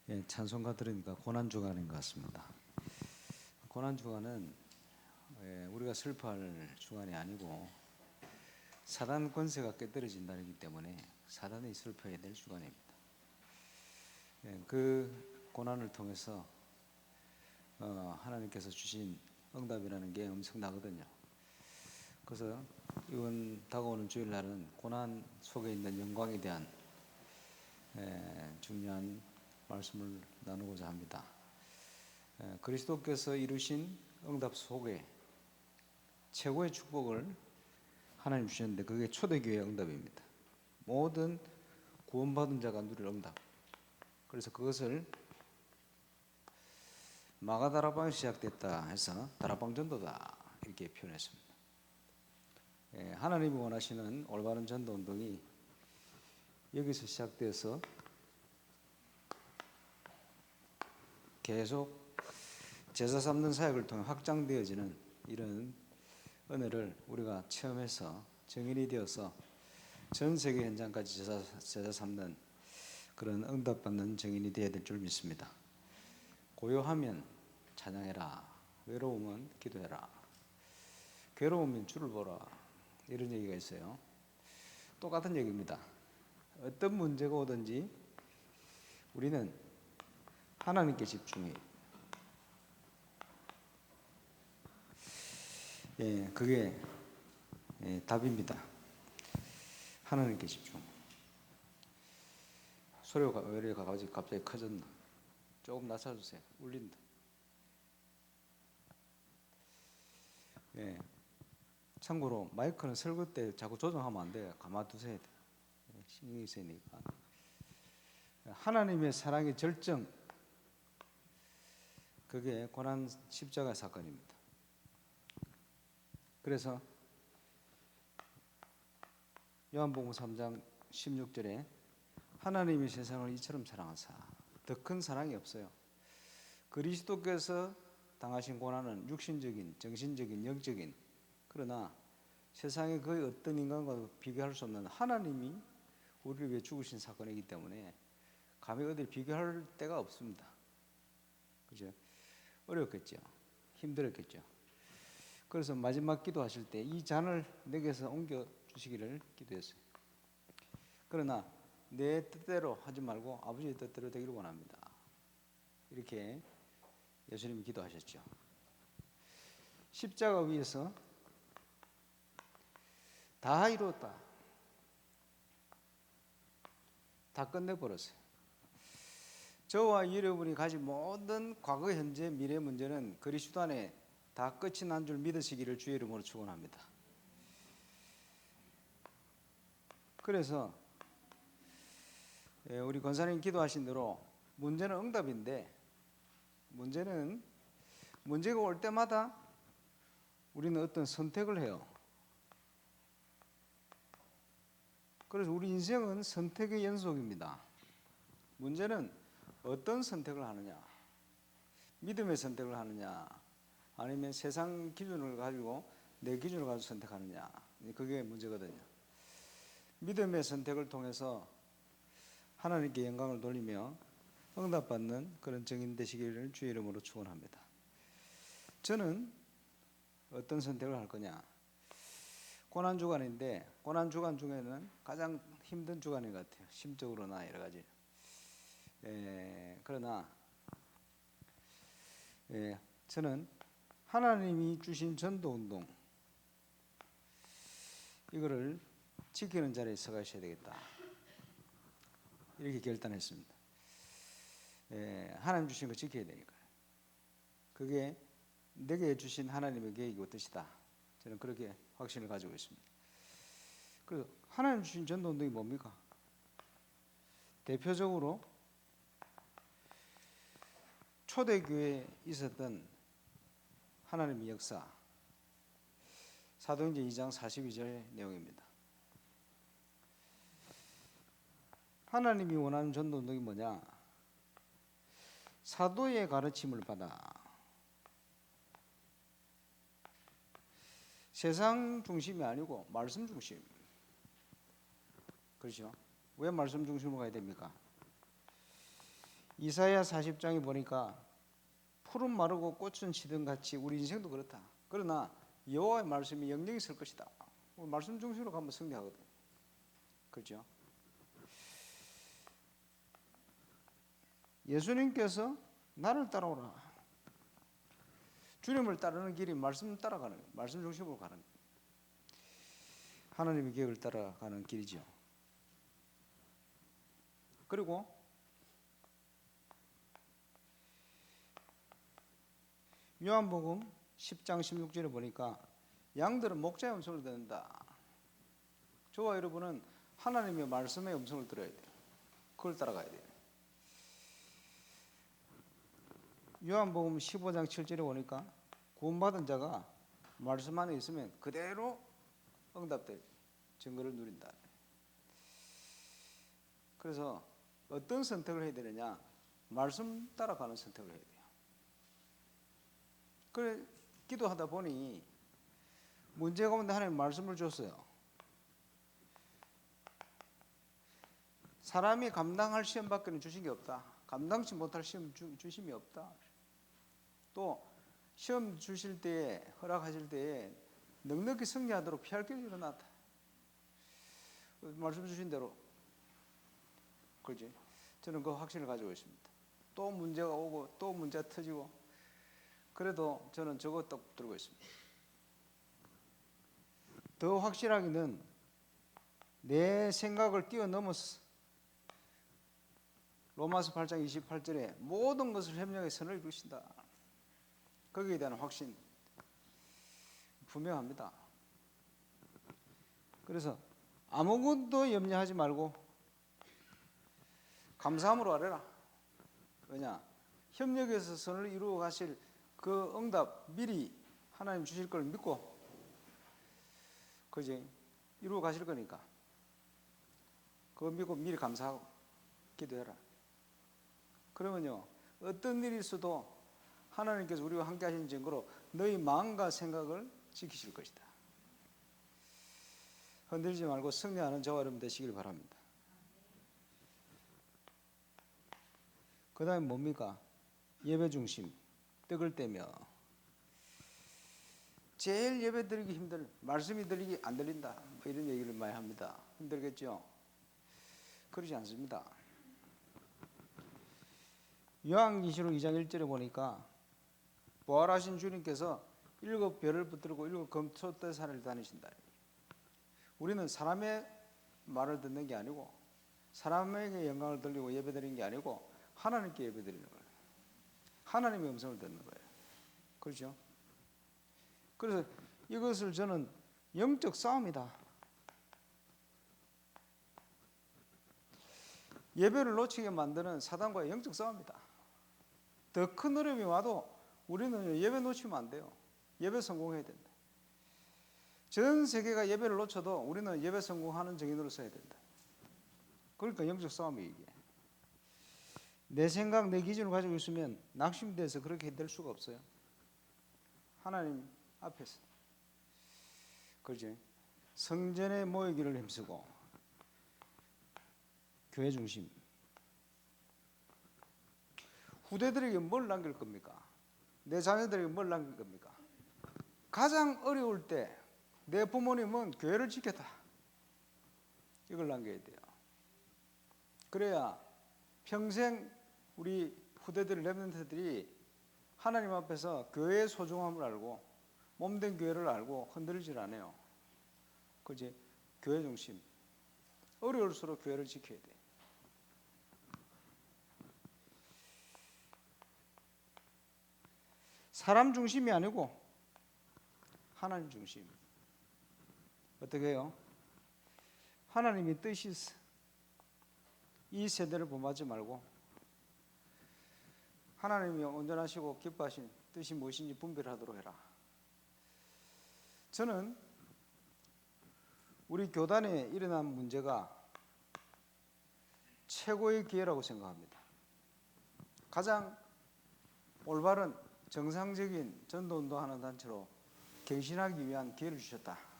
예, 찬송가 들으니까 고난주간인 것 같습니다. 고난주간은 우리가 슬퍼할 주간이 아니고 사단 권세가 깨뜨려진다기 때문에 사단이 슬퍼해야 될 주간입니다. 그 고난을 통해서 하나님께서 주신 응답이라는 게 엄청나거든요. 그래서 이번 다가오는 주일날은 고난 속에 있는 영광에 대한 중요한 말씀을 나누고자 합니다. 그리스도께서 이루신 응답 속에 최고의 축복을 하나님 주셨는데 그게 초대교회의 응답입니다. 모든 구원받은 자가 누릴 응답. 그래서 그것을 마가다락방에 시작됐다 해서 다락방 전도다 이렇게 표현했습니다. 하나님이 원하시는 올바른 전도 운동이 여기서 시작돼서 계속 제사 삼는 사역을 통해 확장되어지는 이런 은혜를 우리가 체험해서 증인이 되어서 전 세계 현장까지 제사 삼는 그런 응답받는 증인이 되어야 될 줄 믿습니다. 고요하면 찬양해라, 외로우면 기도해라, 괴로우면 주를 보라, 이런 얘기가 있어요. 똑같은 얘기입니다. 어떤 문제가 오든지 우리는 하나님께 집중해. 그게 답입니다. 하나님께 집중. 소리가 왜 이렇게 갑자기 커졌나? 조금 낮춰주세요. 울린다. 참고로 마이크는 설거 때 자꾸 조정하면 안 돼요. 가만두셔야 돼요. 신경이 쓰이니까. 하나님의 사랑의 절정, 그게 고난 십자가 사건입니다. 그래서 요한복음 3장 16절에 하나님이 세상을 이처럼 사랑하사 더 큰 사랑이 없어요. 그리스도께서 당하신 고난은 육신적인, 정신적인, 영적인, 그러나 세상의 거의 어떤 인간과도 비교할 수 없는 하나님이 우리를 위해 죽으신 사건이기 때문에 감히 어디 비교할 데가 없습니다. 그죠? 어렵겠죠. 힘들었겠죠. 그래서 마지막 기도하실 때 이 잔을 내게서 옮겨 주시기를 기도했어요. 그러나 내 뜻대로 하지 말고 아버지의 뜻대로 되기를 원합니다. 이렇게 예수님이 기도하셨죠. 십자가 위에서 다 이루었다. 다 끝내버렸어요. 저와 여러분이 가진 모든 과거, 현재, 미래 문제는 그리스도 안에 다 끝이 난 줄 믿으시기를 주의 이름으로 축원합니다. 그래서 우리 권사님 기도하신 대로 문제는 응답인데 문제가 올 때마다 우리는 어떤 선택을 해요. 그래서 우리 인생은 선택의 연속입니다. 문제는 어떤 선택을 하느냐, 믿음의 선택을 하느냐, 아니면 세상 기준을 가지고 내 기준을 가지고 선택하느냐, 그게 문제거든요. 믿음의 선택을 통해서 하나님께 영광을 돌리며 응답받는 그런 증인 되시기를 주의 이름으로 축원합니다. 저는 어떤 선택을 할 거냐? 고난 주간인데 고난 주간 중에는 가장 힘든 주간인 것 같아요. 심적으로나 여러 가지. 그러나 저는 하나님이 주신 전도운동 이거를 지키는 자리에 서가셔야 되겠다 이렇게 결단했습니다. 하나님 주신 거 지켜야 되니까요. 그게 내게 주신 하나님의 계획이고 뜻이다. 저는 그렇게 확신을 가지고 있습니다. 그래서 하나님 주신 전도운동이 뭡니까? 대표적으로 초대교회에 있었던 하나님의 역사, 사도행전 2장 42절 내용입니다. 하나님이 원하는 전도운동이 뭐냐? 사도의 가르침을 받아 세상 중심이 아니고 말씀 중심. 그렇죠? 왜 말씀 중심으로 가야 됩니까? 이사야 40장에 보니까 푸른 마르고 꽃은 시든 같이 우리 인생도 그렇다. 그러나 여호와의 말씀이 영영이 설 것이다. 말씀 중심으로 가면 승리하거든. 그렇죠? 예수님께서 나를 따라오라. 주님을 따르는 길이 말씀 따라가는 거예요. 말씀 중심으로 가는 거예요. 하나님의 계획을 따라가는 길이죠. 그리고 요한복음 10장 16절에 보니까 양들은 목자의 음성을 듣는다. 저와 여러분은 하나님의 말씀의 음성을 들어야 돼요. 그걸 따라가야 돼요. 요한복음 15장 7절에 보니까 구원받은 자가 말씀 안에 있으면 그대로 응답될 증거를 누린다. 그래서 어떤 선택을 해야 되느냐? 말씀 따라가는 선택을 해야 돼요. 그래 기도하다 보니 문제 가운데 하나님 말씀을 줬어요. 사람이 감당할 시험밖에는 주신 게 없다. 감당치 못할 시험 주심이 없다. 또 시험 주실 때에 허락하실 때에 넉넉히 승리하도록 피할 길이 일어났다. 말씀 주신 대로 그렇지. 저는 그 확신을 가지고 있습니다. 또 문제가 오고 또 문제가 터지고 그래도 저는 저거 딱 붙들고 있습니다. 더 확실하게는 내 생각을 뛰어넘어서 로마서 8장 28절에 모든 것을 협력해 선을 이루신다. 거기에 대한 확신 분명합니다. 그래서 아무것도 염려하지 말고 감사함으로 아뢰라. 왜냐? 협력해서 선을 이루어 가실 그 응답 미리 하나님 주실 걸 믿고 그지? 이루어 가실 거니까 그거 믿고 미리 감사하고 기도해라. 그러면요 어떤 일이 있어도 하나님께서 우리와 함께 하시는 증거로 너희 마음과 생각을 지키실 것이다. 흔들리지 말고 승리하는 저와 여러분 되시길 바랍니다. 그 다음에 뭡니까? 예배 중심, 떡을 떼며 제일 예배 드리기 힘든 말씀이 들리기 안 들린다 뭐 이런 얘기를 많이 합니다. 힘들겠죠? 그러지 않습니다. 요한계시록 2장 1절에 보니까 부활하신 주님께서 7 별을 붙들고 7 금초대산을 다니신다. 우리는 사람의 말을 듣는 게 아니고 사람에게 영광을 돌리고 예배드리는 게 아니고 하나님께 예배드리는 거예요. 하나님의 음성을 듣는 거예요. 그렇죠? 그래서 이것을 저는 영적 싸움이다. 예배를 놓치게 만드는 사단과의 영적 싸움이다. 더 큰 어려움이 와도 우리는 예배 놓치면 안 돼요. 예배 성공해야 된다. 전 세계가 예배를 놓쳐도 우리는 예배 성공하는 증인으로 서야 된다. 그러니까 영적 싸움이 이게. 내 생각, 내 기준을 가지고 있으면 낙심돼서 그렇게 될 수가 없어요. 하나님 앞에서. 그렇지? 성전에 모이기를 힘쓰고 교회 중심. 후대들에게 뭘 남길 겁니까? 내 자녀들에게 뭘 남길 겁니까? 가장 어려울 때 내 부모님은 교회를 지켰다. 이걸 남겨야 돼요. 그래야 평생 우리 후대들 렘넌트들이 하나님 앞에서 교회의 소중함을 알고 몸된 교회를 알고 흔들리질 않아요. 그렇지? 교회 중심. 어려울수록 교회를 지켜야 돼. 사람 중심이 아니고 하나님 중심. 어떻게 해요? 하나님의 뜻이 있어. 이 세대를 본받지 말고 하나님이 온전하시고 기뻐하신 뜻이 무엇인지 분별하도록 해라. 저는 우리 교단에 일어난 문제가 최고의 기회라고 생각합니다. 가장 올바른 정상적인 전도운동하는 단체로 갱신하기 위한 기회를 주셨다.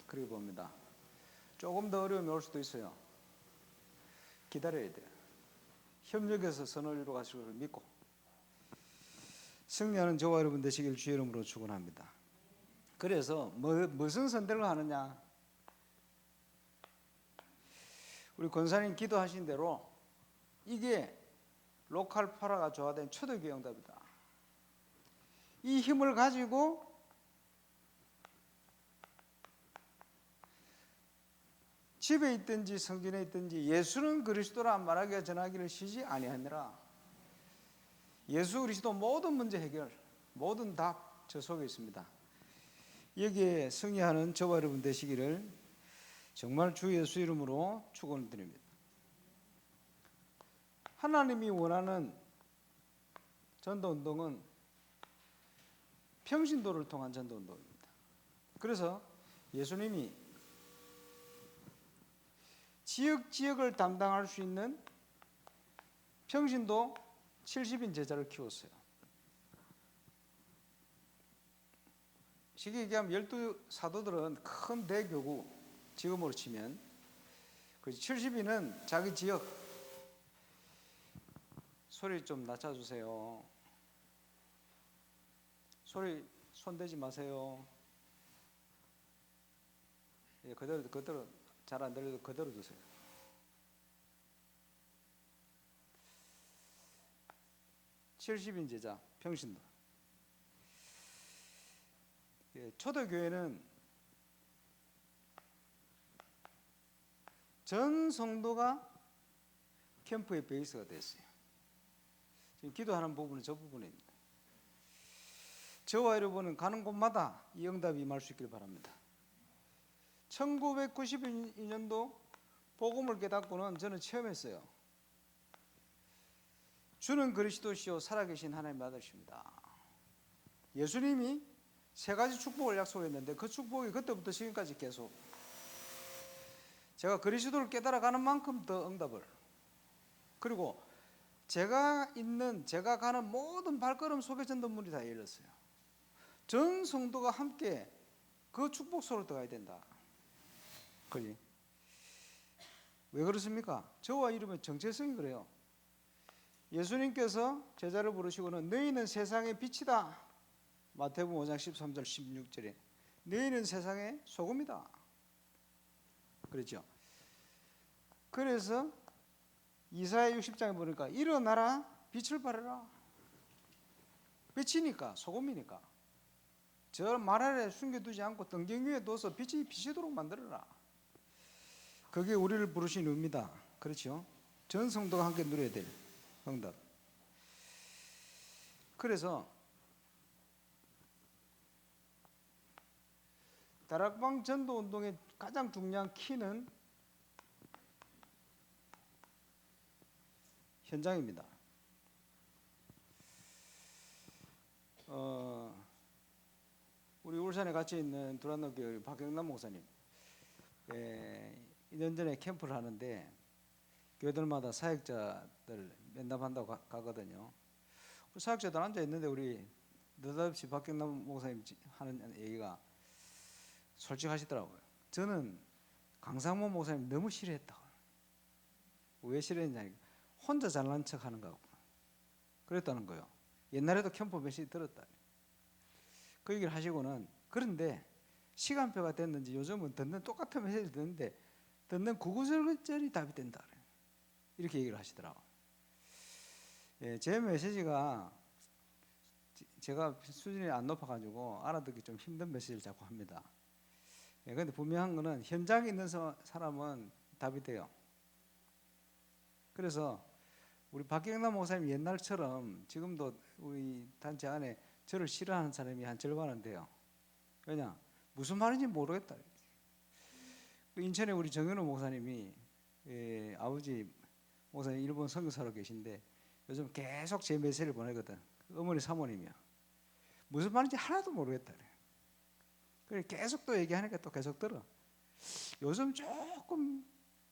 그렇게 봅니다. 조금 더 어려움이 올 수도 있어요. 기다려야 돼요. 협력해서 선을 이루어 가실 것을 믿고 승리하는 저와 여러분 되시길 주의 이름으로 축원합니다. 그래서 무슨 선택을 하느냐? 우리 권사님 기도하신 대로 이게 로컬 파라가 조화된 초대교회 응답이다. 이 힘을 가지고 집에 있든지 성전에 있든지 예수는 그리스도라 말하기가 전하기를 쉬지 아니하니라. 예수 그리스도 모든 문제 해결, 모든 답 저 속에 있습니다. 여기에 승리하는 저와 여러분 되시기를 정말 주 예수 이름으로 축원드립니다. 하나님이 원하는 전도운동은 평신도를 통한 전도운동입니다. 그래서 예수님이 지역을 담당할 수 있는 평신도 70인 제자를 키웠어요. 쉽게 얘기하면 12사도들은 큰 대교구, 지금으로 치면 70인은 자기 지역, 소리 좀 낮춰주세요. 소리 손대지 마세요. 예, 그대로 잘 안 들려도 그대로 두세요. (70인) 제자 평신도. 예, 초대교회는 전 성도가 캠프의 베이스가 됐어요. 지금 기도하는 부분은 저 부분입니다. 저와 여러분은 가는 곳마다 이 응답이 임할 수 있기를 바랍니다. 1992년도 복음을 깨닫고는 저는 체험했어요. 주는 그리스도시요 살아계신 하나님의 아들이십니다. 예수님이 3가지 축복을 약속했는데 그 축복이 그때부터 지금까지 계속 제가 그리스도를 깨달아가는 만큼 더 응답을, 그리고 제가 가는 모든 발걸음 속에 전도문이 다 열렸어요. 전 성도가 함께 그 축복 속으로 들어가야 된다. 그지? 왜 그렇습니까? 저와 이름의 정체성이 그래요. 예수님께서 제자를 부르시고는 너희는 세상의 빛이다. 마태복음 5장 13절 16절에 너희는 세상의 소금이다. 그렇죠? 그래서 이사야 60장에 보니까 일어나라 빛을 발하라. 빛이니까, 소금이니까 저 말 아래 숨겨두지 않고 등경 위에 둬서 빛이 비치도록 만들어라. 그게 우리를 부르신 의미다. 그렇죠? 전 성도가 함께 누려야 될 응답. 그래서 다락방 전도 운동의 가장 중요한 키는 현장입니다. 우리 울산에 같이 있는 두란노 교회 박경남 목사님, 2년 전에 캠프를 하는데 교회들마다 사역자들 면담한다고 가거든요. 사역자들 앉아 있는데 우리 느닷없이 박경남 목사님 하는 얘기가 솔직하시더라고요. 저는 강상모 목사님 너무 싫어했다. 왜 싫어했냐? 혼자 잘난 척하는 거고 그랬다는 거예요. 옛날에도 캠프 메시지 들었다. 그 얘기를 하시고는, 그런데 시간표가 됐는지 요즘은 듣는 똑같은 메시지를 듣는데 듣는 9구절짜리 답이 된다. 이렇게 얘기를 하시더라고요. 예, 제 메시지가 제가 수준이 안 높아가지고 알아듣기 좀 힘든 메시지를 자꾸 합니다. 그런데 분명한 거는 현장에 있는 사람은 답이 돼요. 그래서 우리 박경남 목사님 옛날처럼 지금도 우리 단체 안에 저를 싫어하는 사람이 한 절반은 돼요. 왜냐? 무슨 말인지 모르겠다. 인천에 우리 정현우 목사님이 아버지 목사님 일본 선교사로 계신데 요즘 계속 제 메시지를 보내거든. 어머니 사모님이야. 무슨 말인지 하나도 모르겠다. 그래 계속 또 얘기하니까 또 계속 들어. 요즘 조금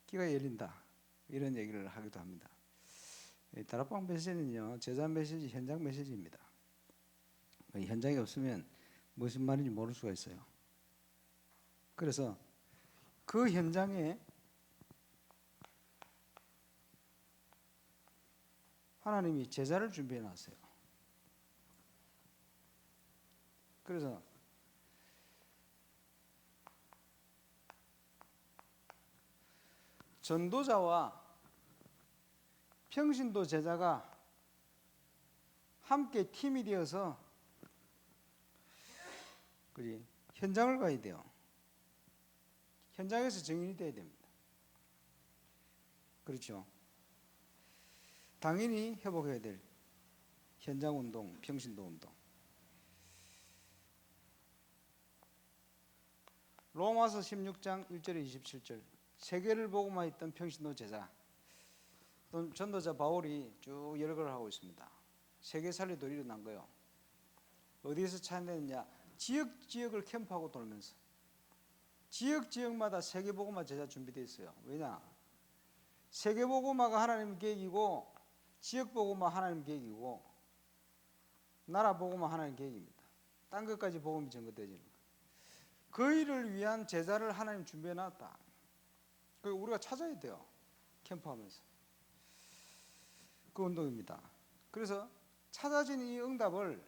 귀가 열린다. 이런 얘기를 하기도 합니다. 다락방 메시지는요, 제자 메시지, 현장 메시지입니다. 현장이 없으면 무슨 말인지 모를 수가 있어요. 그래서 그 현장에 하나님이 제자를 준비해 놨어요. 그래서 전도자와 평신도 제자가 함께 팀이 되어서 현장을 가야 돼요. 현장에서 증인이 돼야 됩니다. 그렇죠. 당연히 회복해야 될 현장 운동, 평신도 운동. 로마서 16장 1절에 27절. 세계를 보고만 있던 평신도 제자, 전도자 바울이 쭉 열거를 하고 있습니다. 세계 살리도 일어난 거예요. 어디에서 찾아내느냐? 지역을 캠프하고 돌면서 지역마다 세계복음화 제자 준비되어 있어요. 왜냐? 세계복음화가 하나님 계획이고 지역복음화 하나님 계획이고 나라복음화 하나님 계획입니다. 딴 것까지 복음이 전거되어지는 거예요. 그 일을 위한 제자를 하나님 준비해 놨다. 그리고 우리가 찾아야 돼요. 캠프하면서. 그 운동입니다. 그래서 찾아진 이 응답을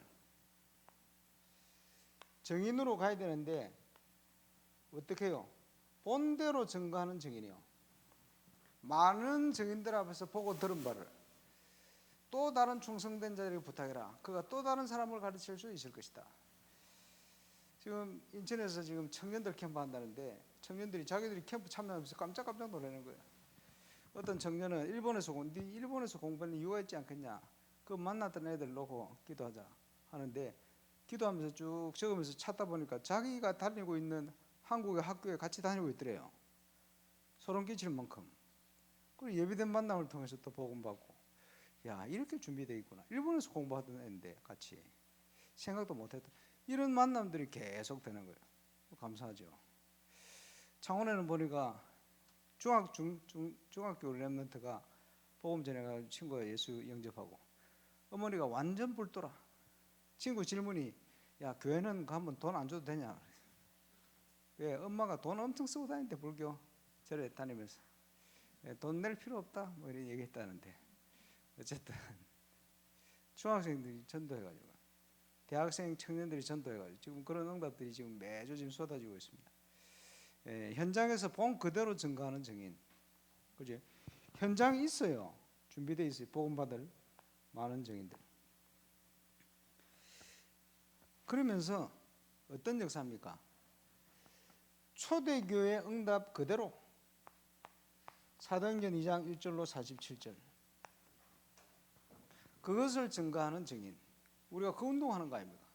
증인으로 가야 되는데 어떻게 해요? 본대로 증거하는 증인이요. 많은 증인들 앞에서 보고 들은 바를 또 다른 충성된 자들에게 부탁해라. 그가 또 다른 사람을 가르칠 수 있을 것이다. 지금 인천에서 지금 청년들 캠프 한다는데 청년들이 자기들이 캠프 참여하면서 깜짝깜짝 놀라는 거예요. 어떤 청년은 일본에서 공부하는 이유가 있지 않겠냐. 그 만났던 애들 놓고 기도하자 하는데 기도하면서 쭉 적으면서 찾다 보니까 자기가 다니고 있는 한국의 학교에 같이 다니고 있더래요. 소름 끼칠 만큼. 그리고 예비된 만남을 통해서 또 복음받고, 야, 이렇게 준비되어 있구나. 일본에서 공부하던 애인데 같이 생각도 못했던 이런 만남들이 계속 되는 거예요. 감사하죠. 창원에는 보니까 중학교 랩런트가 복음 전해가지고 친구가 예수 영접하고 어머니가 완전 불돌아. 친구 질문이, 야, 교회는 가면 돈 안 줘도 되냐? 왜? 엄마가 돈 엄청 쓰고 다니는데 불교 절에 다니면서 돈 낼 필요 없다 뭐 이런 얘기했다는데, 어쨌든 중학생들이 전도해가지고 대학생 청년들이 전도해가지고 지금 그런 응답들이 지금 매주 지금 쏟아지고 있습니다. 현장에서 본 그대로 증거하는 증인, 그죠? 현장이 있어요. 준비되어 있어요. 복음 받을 많은 증인들. 그러면서 어떤 역사입니까? 초대교회 응답 그대로. 사도행전 2장 1절로 47절. 그것을 증거하는 증인. 우리가 그 운동하는 거 아닙니까?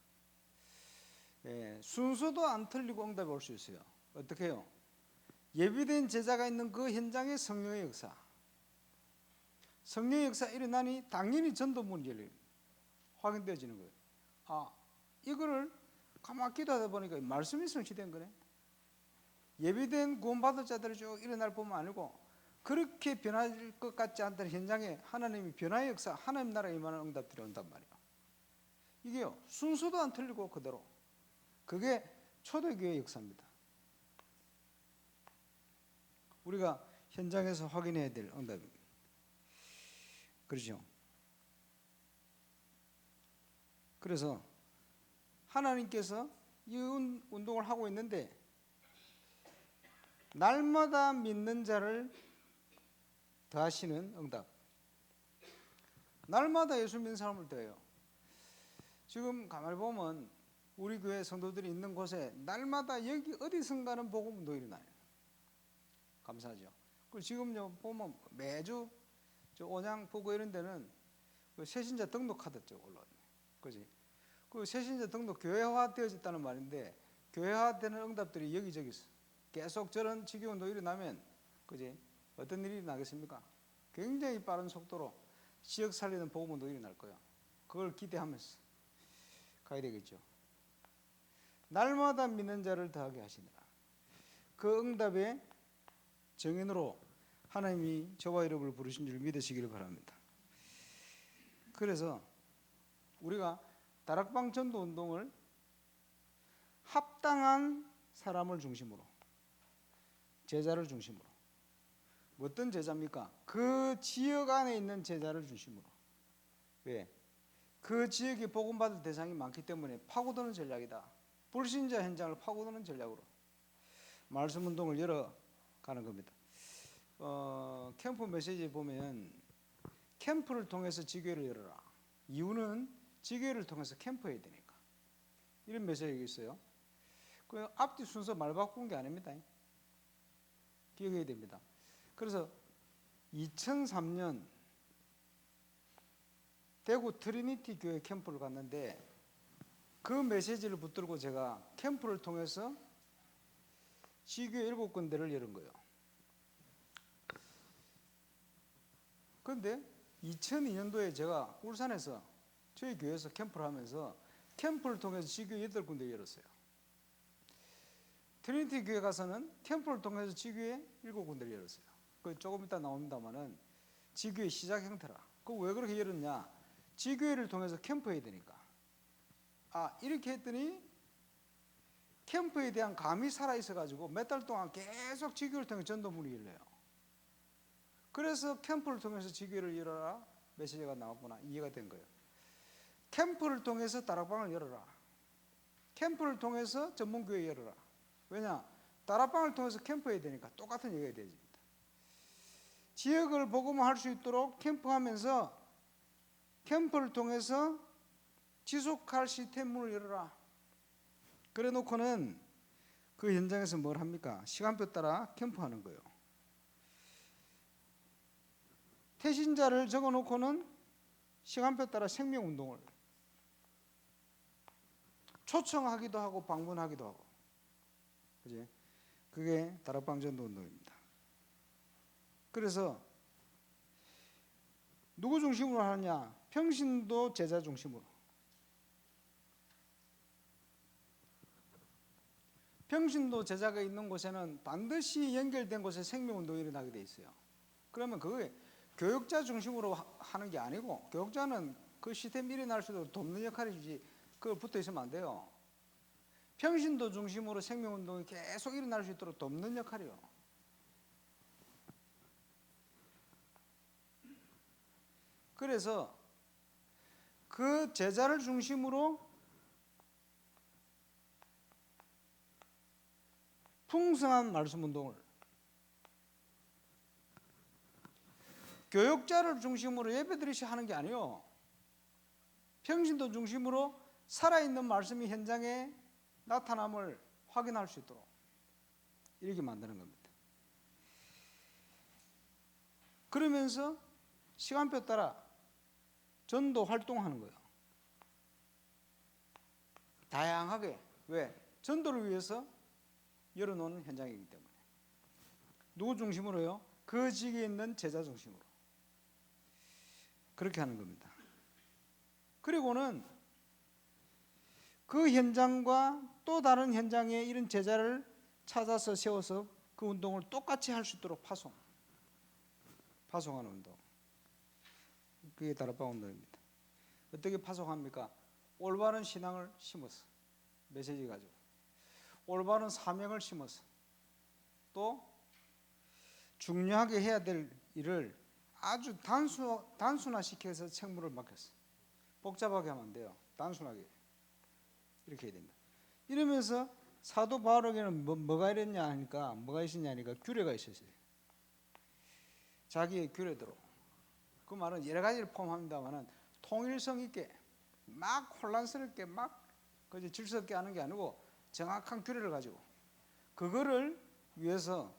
순서도 안 틀리고 응답이 올 수 있어요. 어떻게 해요? 예비된 제자가 있는 그 현장의 성령의 역사. 성령의 역사 일어나니 당연히 전도문이 열려요. 확인되어지는 거예요. 아, 이거를 가만히 기도하다 보니까 말씀이 성취된 거네. 예비된 구원받을 자들이 쭉 일어날 뿐만 아니고 그렇게 변할 것 같지 않다는 현장에 하나님이 변화의 역사, 하나님 나라에 임하는 응답들이 온단 말이에요. 이게요, 순서도 안 틀리고 그대로. 그게 초대교회의 역사입니다. 우리가 현장에서 확인해야 될 응답입니다. 그렇죠? 그래서 하나님께서 이 운동을 하고 있는데 날마다 믿는 자를 더하시는 응답. 날마다 예수 믿는 사람을 더해요. 지금 가만히 보면 우리 교회 성도들이 있는 곳에 날마다 여기 어디선가는 복음 운동이 일어나요. 감사하죠. 그리고 지금요 보면 매주 저 온양 보고 이런 데는 그 새신자 등록 카드 쪽 올라와요. 그지? 그 새신자 등록 교회화 되어졌다는 말인데 교회화되는 응답들이 여기저기 있어. 계속 저런 지교 운동이 일어나면, 그지? 어떤 일이 나겠습니까? 굉장히 빠른 속도로 지역 살리는 복음 운동이 일어날 거예요. 그걸 기대하면서 가야 되겠죠. 날마다 믿는 자를 더하게 하시니라. 그 응답의 정인으로 하나님이 저와 여러분을 부르신 줄 믿으시기를 바랍니다. 그래서 우리가 다락방 전도 운동을 합당한 사람을 중심으로, 제자를 중심으로. 어떤 제자입니까? 그 지역 안에 있는 제자를 중심으로. 왜? 그 지역에 복음받을 대상이 많기 때문에 파고드는 전략이다. 불신자 현장을 파고드는 전략으로 말씀 운동을 열어가는 겁니다. 캠프 메시지에 보면 캠프를 통해서 지교회를 열어라. 이유는 지교회를 통해서 캠프해야 되니까. 이런 메시지가 있어요. 그 앞뒤 순서 말 바꾼 게 아닙니다. 기억해야 됩니다. 그래서 2003년 대구 트리니티 교회 캠프를 갔는데 그 메시지를 붙들고 제가 캠프를 통해서 지교회 7군데를 열은 거예요. 그런데 2002년도에 제가 울산에서 저희 교회에서 캠프를 하면서 캠프를 통해서 지교회 8군데 열었어요. 트리니티 교회 가서는 캠프를 통해서 지교회 7군데를 열었어요. 그 조금 이따 나옵니다만은 지교회 시작 형태라. 그 왜 그렇게 열었냐? 지교회를 통해서 캠프해야 되니까. 이렇게 했더니 캠프에 대한 감이 살아있어 가지고 몇 달 동안 계속 지교회를 통해 전도문이 열려요. 그래서 캠프를 통해서 지교회를 열어라 메시지가 나왔구나 이해가 된 거예요. 캠프를 통해서 다락방을 열어라. 캠프를 통해서 전문교회 열어라. 왜냐? 다락방을 통해서 캠프해야 되니까 똑같은 얘기가 되집니다. 지역을 복음화할 수 있도록 캠프하면서 캠프를 통해서 지속할 시스템을 열어라. 그래 놓고는 그 현장에서 뭘 합니까? 시간표 따라 캠프하는 거예요. 태신자를 적어 놓고는 시간표 따라 생명운동을 초청하기도 하고 방문하기도 하고. 그지? 그게 다락방 전도 운동입니다. 그래서 누구 중심으로 하느냐? 평신도 제자 중심으로. 평신도 제자가 있는 곳에는 반드시 연결된 곳에 생명운동이 일어나게 돼 있어요. 그러면 그게 교육자 중심으로 하는 게 아니고, 교육자는 그 시스템이 일어날 수 있도록 돕는 역할이지 그걸 붙어 있으면 안 돼요. 평신도 중심으로 생명운동이 계속 일어날 수 있도록 돕는 역할이요. 그래서 그 제자를 중심으로 풍성한 말씀 운동을, 교육자를 중심으로 예배드리시 하는 게 아니요, 평신도 중심으로 살아있는 말씀이 현장에 나타남을 확인할 수 있도록 이렇게 만드는 겁니다. 그러면서 시간표 따라 전도 활동하는 거예요. 다양하게. 왜? 전도를 위해서 열어놓은 현장이기 때문에. 누구 중심으로요? 그 지역에 있는 제자 중심으로. 그렇게 하는 겁니다. 그리고는 그 현장과 또 다른 현장에 이런 제자를 찾아서 세워서 그 운동을 똑같이 할 수 있도록 파송하는 운동. 그게 다락방 운동입니다. 어떻게 파송합니까? 올바른 신앙을 심어서, 메시지 가지고 올바른 사명을 심어서, 또 중요하게 해야 될 일을 아주 단순화시켜서 책무를 맡겼어. 복잡하게 하면 안 돼요. 단순하게 이렇게 해야 됩니다. 이러면서 사도 바울에게는 뭐가 이랬냐 하니까, 뭐가 있었냐 하니까 규례가 있었어요. 자기의 규례대로. 그 말은 여러 가지를 포함합니다만은 통일성 있게, 막 혼란스럽게 막 질서 없게 하는 게 아니고 정확한 규례를 가지고, 그거를 위해서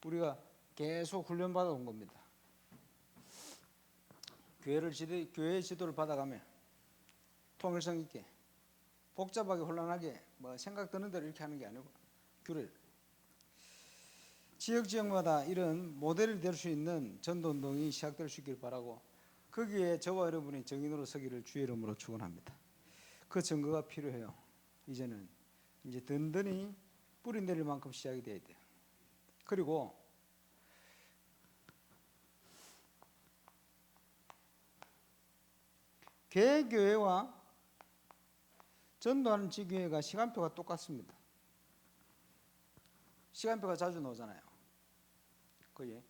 우리가 계속 훈련받아 온 겁니다. 교회의 지도를 받아가며 통일성 있게, 복잡하게 혼란하게 생각 드는 대로 이렇게 하는 게 아니고 규례를. 지역마다 이런 모델이 될 수 있는 전도운동이 시작될 수 있길 바라고, 거기에 저와 여러분이 증인으로 서기를 주의 이름으로 축원합니다. 그 증거가 필요해요. 이제는 이제 든든히 뿌리 내릴 만큼 시작이 돼야 돼요. 그리고 개교회와 전도하는 지교회가 시간표가 똑같습니다. 시간표가 자주 나오잖아요. 그게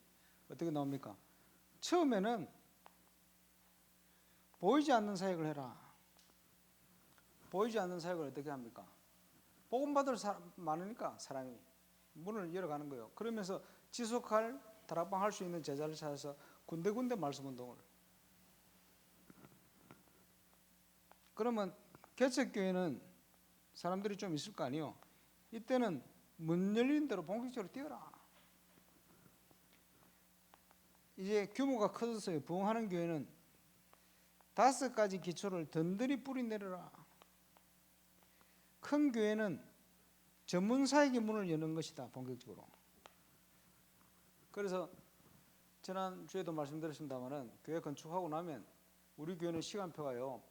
어떻게 나옵니까? 처음에는 보이지 않는 사역을 해라. 보이지 않는 사역을 어떻게 합니까? 복음 받을 사람 많으니까 사람이 문을 열어가는 거예요. 그러면서 지속할 다락방 할 수 있는 제자를 찾아서 군데군데 말씀 운동을. 그러면 개척교회는 사람들이 좀 있을 거 아니에요. 이때는 문 열린 대로 본격적으로 뛰어라. 이제 규모가 커졌어요. 부흥하는 교회는 5가지 기초를 든든히 뿌리내려라. 큰 교회는 전문 사역의 문을 여는 것이다. 본격적으로. 그래서 지난주에도 말씀드렸습니다마는 교회 건축하고 나면 우리 교회는 시간표가요.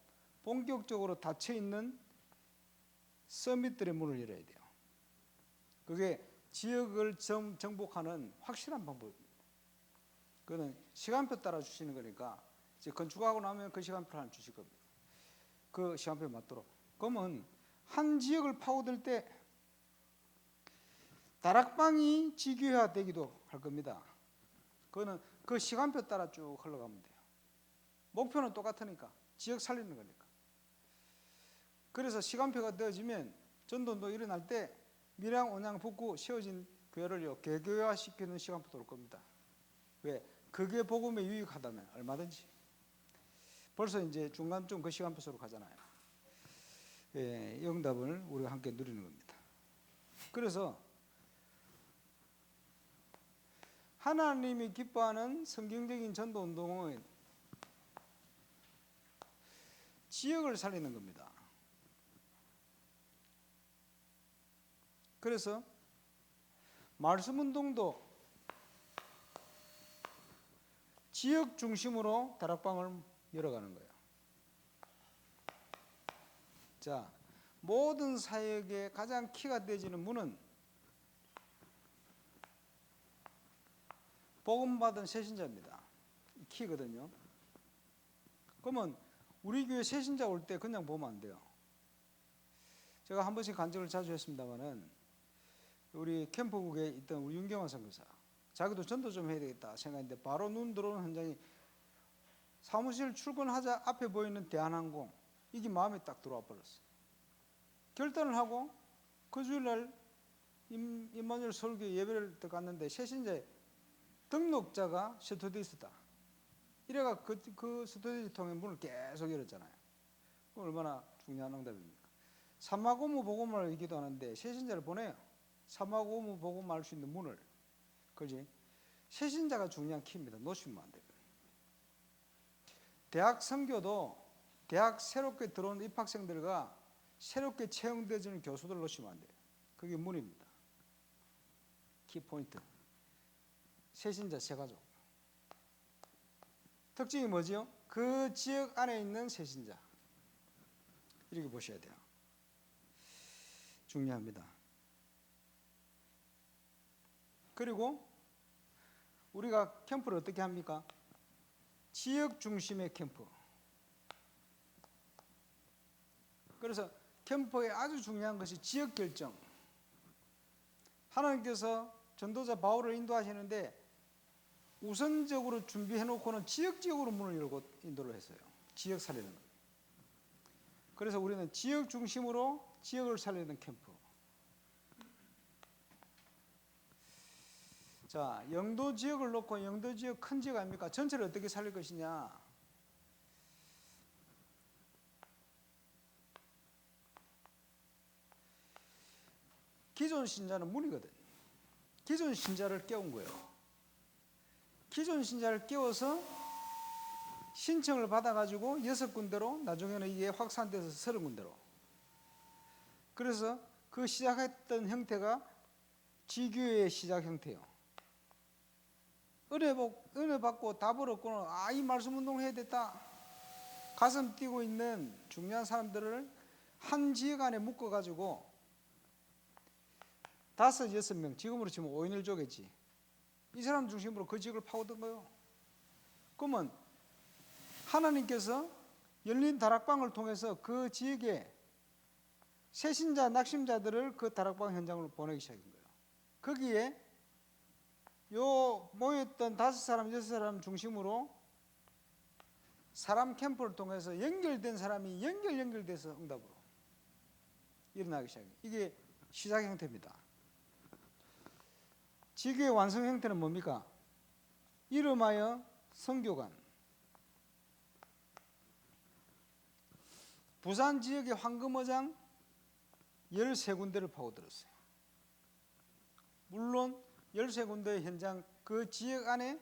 본격적으로 닫혀있는 서밋들의 문을 열어야 돼요. 그게 지역을 정복하는 확실한 방법입니다. 그거는 시간표 따라 주시는 거니까 이제 건축하고 나면 그 시간표를 하나 주실 겁니다. 그 시간표에 맞도록. 그러면 한 지역을 파고들 때 다락방이 지교화되기도 할 겁니다. 그거는 그 시간표 따라 쭉 흘러가면 돼요. 목표는 똑같으니까 지역 살리는 거니까. 그래서 시간표가 되어지면 전도운동 일어날 때 밀양, 온양, 북구 세워진 교회를요 개교화시키는 시간표도 올 겁니다. 왜? 그게 복음에 유익하다면 얼마든지. 벌써 이제 중간쯤 그 시간표 속으로 가잖아요. 예, 응답을 우리가 함께 누리는 겁니다. 그래서 하나님이 기뻐하는 성경적인 전도운동은 지역을 살리는 겁니다. 그래서 말씀운동도 지역 중심으로 다락방을 열어가는 거예요. 자, 모든 사역의 가장 키가 되어지는 문은 복음받은 새신자입니다. 키거든요. 그러면 우리 교회 새신자 올 때 그냥 보면 안 돼요. 제가 한 번씩 간증을 자주 했습니다마는 우리 캠프국에 있던 우리 윤경환 선교사, 자기도 전도 좀 해야 되겠다 생각했는데 바로 눈 들어오는 현장이 사무실 출근하자 앞에 보이는 대한항공, 이게 마음에 딱 들어와 버렸어요. 결단을 하고 그 주일날 임마누엘 설교 예배를 갔는데 새신자의 등록자가 스튜디스다. 이래가 그 스튜디스 통해 문을 계속 열었잖아요. 얼마나 중요한 응답입니까? 사마고무 복음을 기도하는데 새신자를 보내요. 사마고무 복음을 알 수 있는 문을. 그지? 새신자가 중요한 키입니다. 놓치면 안 돼요. 대학 선교도 대학 새롭게 들어온 입학생들과 새롭게 채용되어지는 교수들을 놓치면 안 돼요. 그게 문입니다. 키포인트. 새신자, 새가족. 특징이 뭐지요? 그 지역 안에 있는 새신자. 이렇게 보셔야 돼요. 중요합니다. 그리고 우리가 캠프를 어떻게 합니까? 지역 중심의 캠프. 그래서 캠프에 아주 중요한 것이 지역 결정. 하나님께서 전도자 바울을 인도하시는데 우선적으로 준비해 놓고는 지역적으로 문을 열고 인도를 했어요. 지역 살리는 것. 그래서 우리는 지역 중심으로 지역을 살리는 캠프. 자, 영도 지역을 놓고 영도 지역 큰 지역 아닙니까? 전체를 어떻게 살릴 것이냐. 기존 신자는 문이거든. 기존 신자를 깨운 거예요. 기존 신자를 깨워서 신청을 받아가지고 6군데로 나중에는 이게 확산돼서 30군데로. 그래서 그 시작했던 형태가 지교회의 시작 형태예요. 은혜 받고 답을 얻고는 이 말씀 운동을 해야 됐다. 가슴 뛰고 있는 중요한 사람들을 한 지역 안에 묶어가지고 5, 6명, 지금으로 치면 5인 1조겠지. 이 사람 중심으로 그 지역을 파고든 거예요. 그러면 하나님께서 열린 다락방을 통해서 그 지역에 새신자, 낙심자들을 그 다락방 현장으로 보내기 시작한 거예요. 거기에 요 모였던 5사람, 6사람 중심으로 사람 캠프를 통해서 연결된 사람이 연결돼서 응답으로 일어나기 시작해요. 이게 시작 형태입니다. 지교의 완성 형태는 뭡니까? 이름하여 선교관. 부산 지역의 황금어장 13군데를 파고들었어요. 물론 13군데의 현장, 그 지역 안에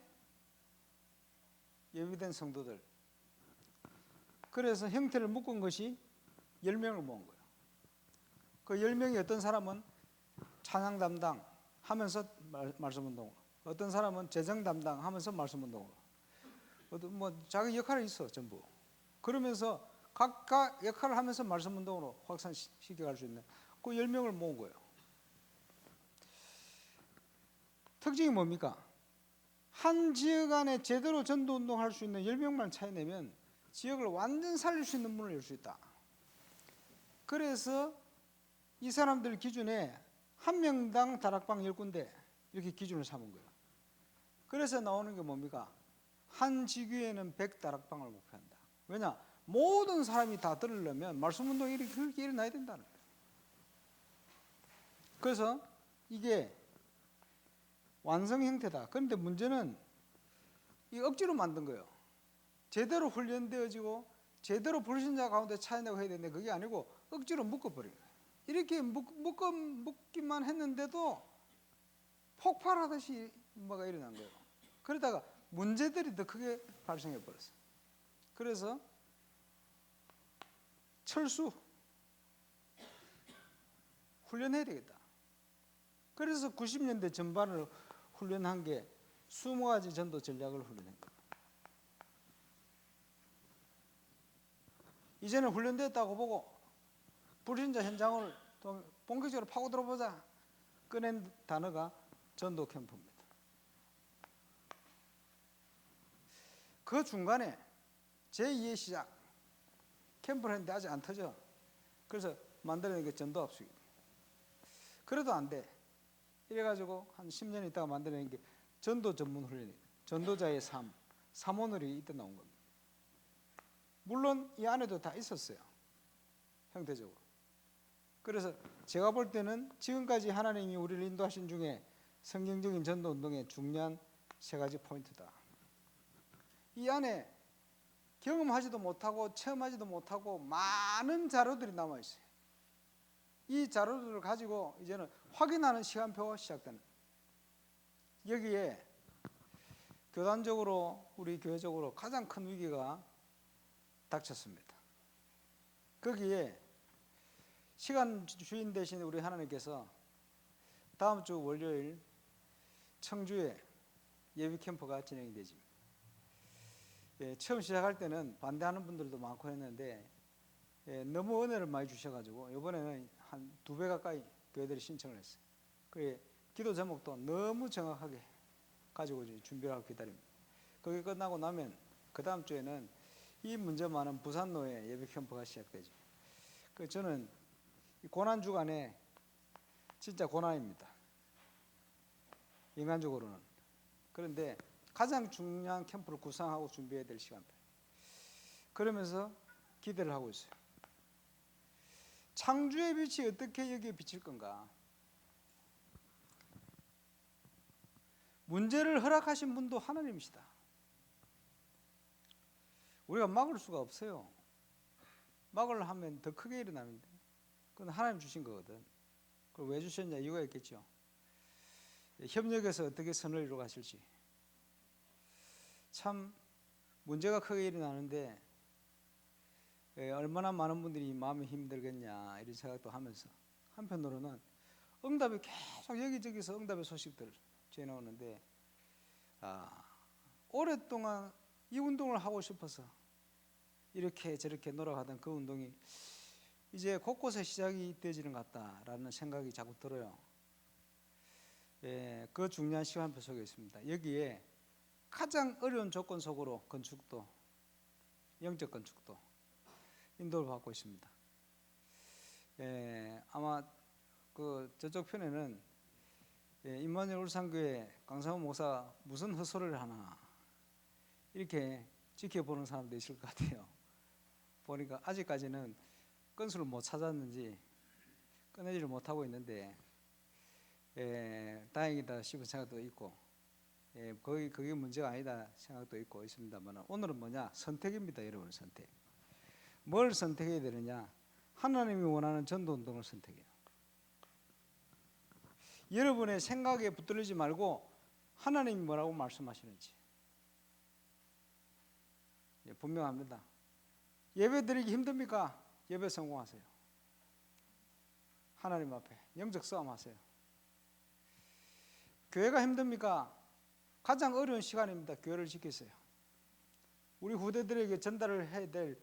예비된 성도들, 그래서 형태를 묶은 것이 10명을 모은 거예요. 그 10명이 어떤 사람은 찬양 담당 하면서 말씀운동으로, 어떤 사람은 재정 담당 하면서 말씀운동으로, 뭐 자기 역할이 있어 전부. 그러면서 각각 역할을 하면서 말씀운동으로 확산시켜갈 수 있는 그 10명을 모은 거예요. 특징이 뭡니까? 한 지역 안에 제대로 전도운동할 수 있는 10명만 차이내면 지역을 완전 살릴 수 있는 문을 열 수 있다. 그래서 이 사람들 기준에 한 명당 다락방 10군데 이렇게 기준을 삼은 거예요. 그래서 나오는 게 뭡니까? 한 지교에는 100다락방을 목표한다. 왜냐? 모든 사람이 다 들으려면 말씀운동이 그렇게 일어나야 된다는 거예요. 그래서 이게 완성 형태다. 그런데 문제는 이 억지로 만든 거예요. 제대로 훈련되어지고 제대로 불신자 가운데 차이내고 해야 되는데 그게 아니고 억지로 묶어버린 거예요. 이렇게 묶기만 했는데도 폭발하듯이 뭐가 일어난 거예요. 그러다가 문제들이 더 크게 발생해 버렸어요. 그래서 철수 훈련해야 되겠다. 그래서 90년대 전반을 훈련한 게 20가지 전도 전략을 훈련한 거예요. 이제는 훈련됐다고 보고 불신자 현장을 본격적으로 파고들어 보자 꺼낸 단어가 전도 캠프입니다. 그 중간에 제2의 시작 캠프를 했는데 아직 안 터져. 그래서 만들어낸 게 전도 합숙이에요. 그래도 안 돼. 이래가지고 한 10년 있다가 만들어낸 게 전도 전문 훈련이에요. 전도자의 삶, 사모늘이 이때 나온 겁니다. 물론 이 안에도 다 있었어요. 형태적으로. 그래서 제가 볼 때는 지금까지 하나님이 우리를 인도하신 중에 성경적인 전도운동의 중요한 3가지 포인트다. 이 안에 경험하지도 못하고 체험하지도 못하고 많은 자료들이 남아있어요. 이 자료들을 가지고 이제는 확인하는 시간표가 시작되는 거예요. 여기에 교단적으로 우리 교회적으로 가장 큰 위기가 닥쳤습니다. 거기에 시간 주인 대신 우리 하나님께서 다음 주 월요일 청주에 예비 캠프가 진행이 되지. 처음 시작할 때는 반대하는 분들도 많고 했는데 너무 은혜를 많이 주셔가지고 이번에는 한 2배 가까이 교회들이 신청을 했어요. 그 기도 제목도 너무 정확하게 가지고 준비하고 기다립니다. 그게 끝나고 나면 그 다음 주에는 이 문제 많은 부산로에 예배 캠프가 시작되죠. 저는 고난 주간에 진짜 고난입니다. 인간적으로는. 그런데 가장 중요한 캠프를 구상하고 준비해야 될 시간대. 그러면서 기대를 하고 있어요. 창조의 빛이 어떻게 여기에 비칠 건가? 문제를 허락하신 분도 하나님이시다. 우리가 막을 수가 없어요. 막으려 하면 더 크게 일어나는데 그건 하나님 주신 거거든. 그걸 왜 주셨냐 이유가 있겠죠. 협력해서 어떻게 선을 이루어 가실지. 참 문제가 크게 일어나는데 얼마나 많은 분들이 마음이 힘들겠냐 이런 생각도 하면서 한편으로는 응답이 계속 여기저기서 응답의 소식들을 전해오는데 오랫동안 이 운동을 하고 싶어서 이렇게 저렇게 놀아가던 그 운동이 이제 곳곳에 시작이 되지는 것 같다라는 생각이 자꾸 들어요. 그 중요한 시간표 속에 있습니다. 여기에 가장 어려운 조건 속으로 건축도, 영적 건축도 인도를 받고 있습니다. 아마 그 저쪽 편에는 임마누엘 울산교회 강상호 목사 무슨 헛소리를 하나 이렇게 지켜보는 사람도 있을 것 같아요. 보니까 아직까지는 건수를 못 찾았는지 꺼내지를 못하고 있는데 다행이다 싶은 생각도 있고 그게 문제가 아니다 생각도 있고 있습니다만 오늘은 뭐냐? 선택입니다. 여러분, 선택. 뭘 선택해야 되느냐? 하나님이 원하는 전도운동을 선택해요. 여러분의 생각에 붙들리지 말고 하나님이 뭐라고 말씀하시는지 분명합니다. 예배 드리기 힘듭니까? 예배 성공하세요. 하나님 앞에 영적 싸움 하세요. 교회가 힘듭니까? 가장 어려운 시간입니다. 교회를 지키세요. 우리 후대들에게 전달을 해야 될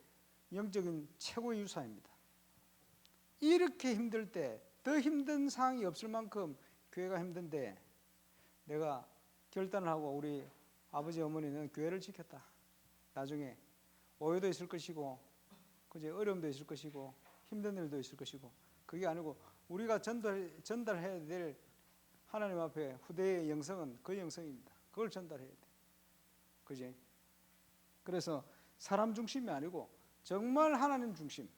영적인 최고의 유산입니다. 이렇게 힘들 때 더 힘든 상황이 없을 만큼 교회가 힘든데 내가 결단을 하고 우리 아버지 어머니는 교회를 지켰다. 나중에 오해도 있을 것이고 그제 어려움도 있을 것이고 힘든 일도 있을 것이고 그게 아니고 우리가 전달해야 될 하나님 앞에 후대의 영성은 그 영성입니다. 그걸 전달해야 돼. 그지? 그래서 사람 중심이 아니고 정말 하나님 중심.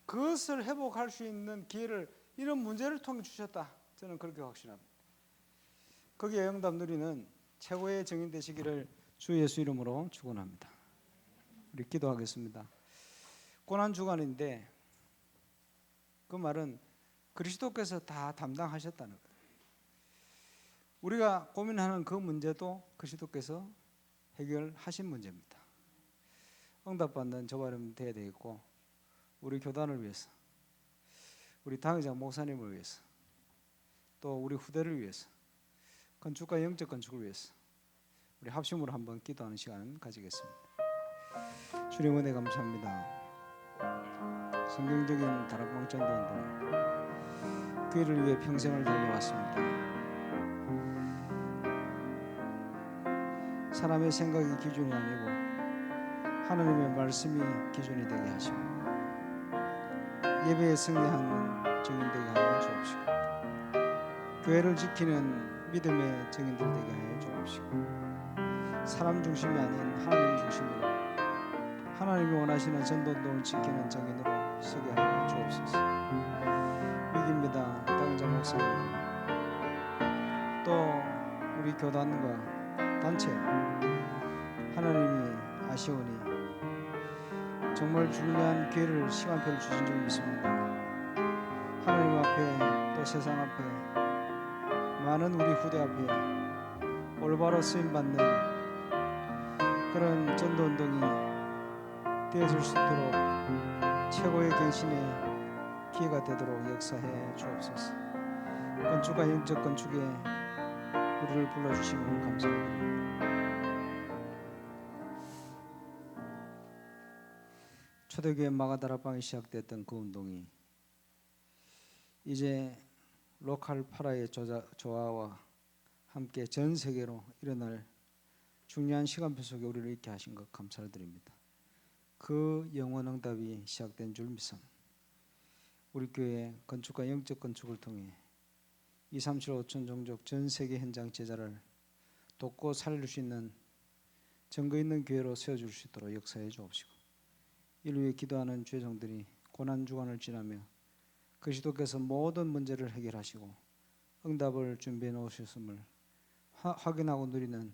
그것을 회복할 수 있는 기회를 이런 문제를 통해 주셨다. 저는 그렇게 확신합니다. 거기에 응답 누리는 최고의 증인 되시기를 주 예수 이름으로 축원합니다. 우리 기도하겠습니다. 고난 주간인데 그 말은 그리스도께서 다 담당하셨다는 거예요. 우리가 고민하는 그 문제도 그리스도께서 해결하신 문제입니다. 응답받는 저와 여러분 되어야 되겠고 우리 교단을 위해서 우리 당회장 목사님을 위해서 또 우리 후대를 위해서 건축과 영적 건축을 위해서 우리 합심으로 한번 기도하는 시간을 가지겠습니다. 주님 은혜 감사합니다. 성경적인 다락방 전도운동 교회를 위해 평생을 달려왔습니다. 사람의 생각이 기준이 아니고 하나님의 말씀이 기준이 되게 하시고 예배에 승리하는 증인 되게 하여 주옵시고 교회를 지키는 믿음의 증인들 되게 하여 주옵시고 사람 중심이 아닌 하나님 중심으로 하나님이 원하시는 전도운동을 지키는 증인으로 서게 하여 주옵소서. 위기입니다. 당장 목사님 또 우리 교단과 단체 하나님이 아시오니 정말 중요한 기회를 시간표를 주신 줄 믿습니다. 하나님 앞에 또 세상 앞에 많은 우리 후대 앞에 올바로 쓰임받는 그런 전도운동이 되어질 수 있도록 최고의 갱신의 기회가 되도록 역사해 주옵소서. 건축과 영적 건축에 우리를 불러주심을 감사합니다. 초대교회 마가다락방이 시작됐던 그 운동이 이제 로컬 파라의 조화와 함께 전 세계로 일어날 중요한 시간표 속에 우리를 있게 하신 것 감사를 드립니다. 그 영원 응답이 시작된 줄 믿습니다. 우리 교회 건축과 영적 건축을 통해 237 5천 종족 전 세계 현장 제자를 돕고 살릴 수 있는 증거 있는 교회로 세워줄 수 있도록 역사해 주옵시고 이를 위해 기도하는 죄종들이 고난주간을 지나며 그리스도께서 모든 문제를 해결하시고 응답을 준비해 놓으셨음을 확인하고 누리는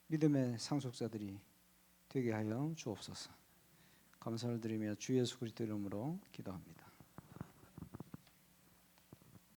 믿음의 상속자들이 되게 하여 주옵소서. 감사를 드리며 주 예수 그리스도 이름으로 기도합니다.